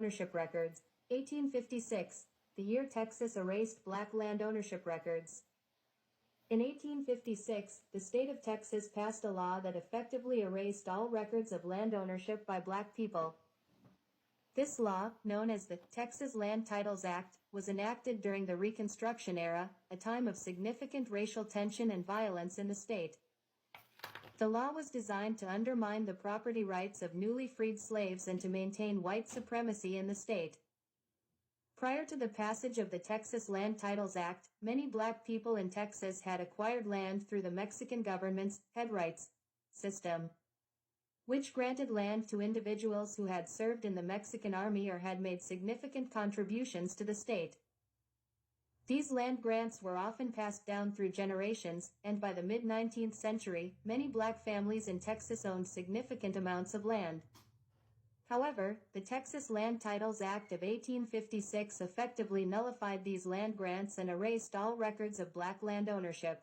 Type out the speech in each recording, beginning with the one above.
ownership records. 1856, the year Texas erased black land ownership records. In 1856, the state of Texas passed a law that effectively erased all records of land ownership by black people. This law, known as the Texas Land Titles Act, was enacted during the Reconstruction era, a time of significant racial tension and violence in the state. The law was designed to undermine the property rights of newly freed slaves and to maintain white supremacy in the state. Prior to the passage of the Texas Land Titles Act, many black people in Texas had acquired land through the Mexican government's head rights system, which granted land to individuals who had served in the Mexican army or had made significant contributions to the state. These land grants were often passed down through generations, and by the mid-19th century, many black families in Texas owned significant amounts of land. However, the Texas Land Titles Act of 1856 effectively nullified these land grants and erased all records of black land ownership.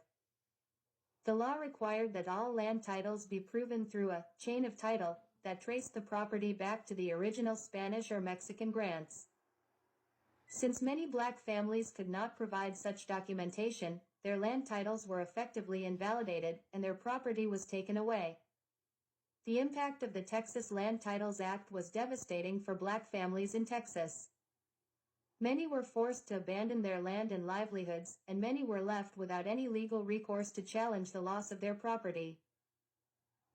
The law required that all land titles be proven through a chain of title that traced the property back to the original Spanish or Mexican grants. Since many black families could not provide such documentation, their land titles were effectively invalidated and their property was taken away. The impact of the Texas Land Titles Act was devastating for black families in Texas. Many were forced to abandon their land and livelihoods, and many were left without any legal recourse to challenge the loss of their property.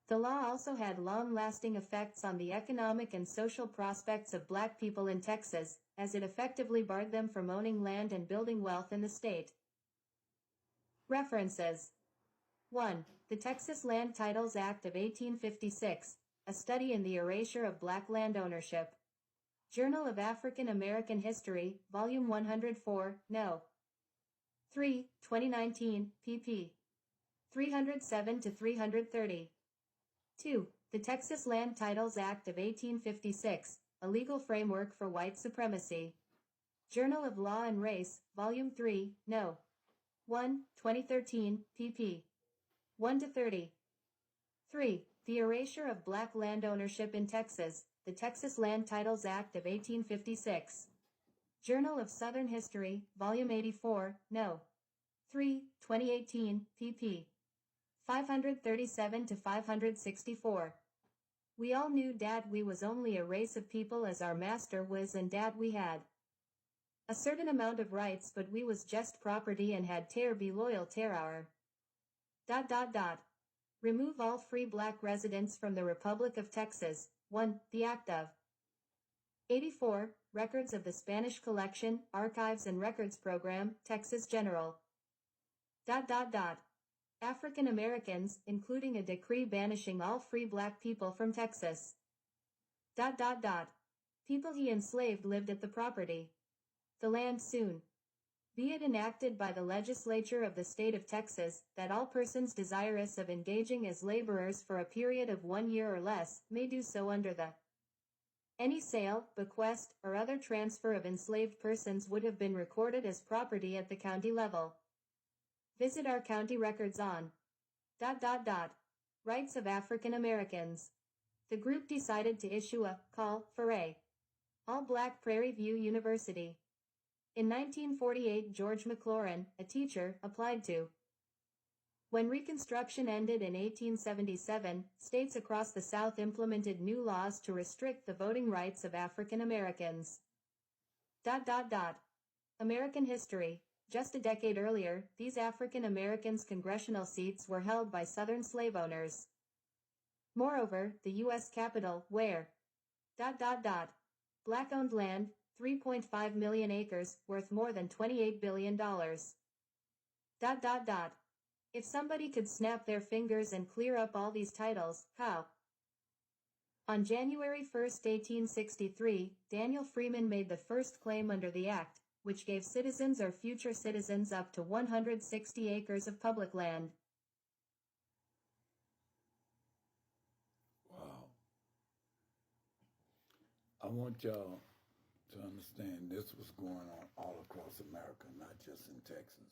The law also had long-lasting effects on the economic and social prospects of black people in Texas, as it effectively barred them from owning land and building wealth in the state. References: 1. The Texas Land Titles Act of 1856, a study in the erasure of black land ownership. Journal of African American History, Volume 104, No. 3, 2019, pp. 307-330. 2. The Texas Land Titles Act of 1856, a legal framework for white supremacy. Journal of Law and Race, Volume 3, No. 1, 2013, pp. 1-30. 3. The Erasure of Black Land Ownership in Texas, the Texas Land Titles Act of 1856. Journal of Southern History, Volume 84, No. 3, 2018, pp. 537-564. We all knew dat we was only a race of people as our master was, and dat we had a certain amount of rights, but we was just property and had ter be loyal ter our ... Remove all free black residents from the Republic of Texas. 1. The Act of 84, Records of the Spanish Collection, Archives and Records Program, Texas General. ... African Americans, including a decree banishing all free black people from Texas. ... People he enslaved lived at the property. The land soon. Be it enacted by the legislature of the state of Texas, that all persons desirous of engaging as laborers for a period of 1 year or less, may do so under the any sale, bequest, or other transfer of enslaved persons would have been recorded as property at the county level. Visit our county records on ... Rights of African Americans. The group decided to issue a call for a all-black Prairie View University. In 1948, George McLaurin, a teacher, applied to. When Reconstruction ended in 1877, states across the South implemented new laws to restrict the voting rights of African Americans. ... American history. Just a decade earlier, these African Americans' congressional seats were held by Southern slave owners. Moreover, the U.S. Capitol, where ... black-owned land, 3.5 million acres, worth more than $28 billion. ... If somebody could snap their fingers and clear up all these titles, how? On January 1, 1863, Daniel Freeman made the first claim under the Act, which gave citizens or future citizens up to 160 acres of public land. Wow. I want y'all to understand this was going on all across America, not just in Texas.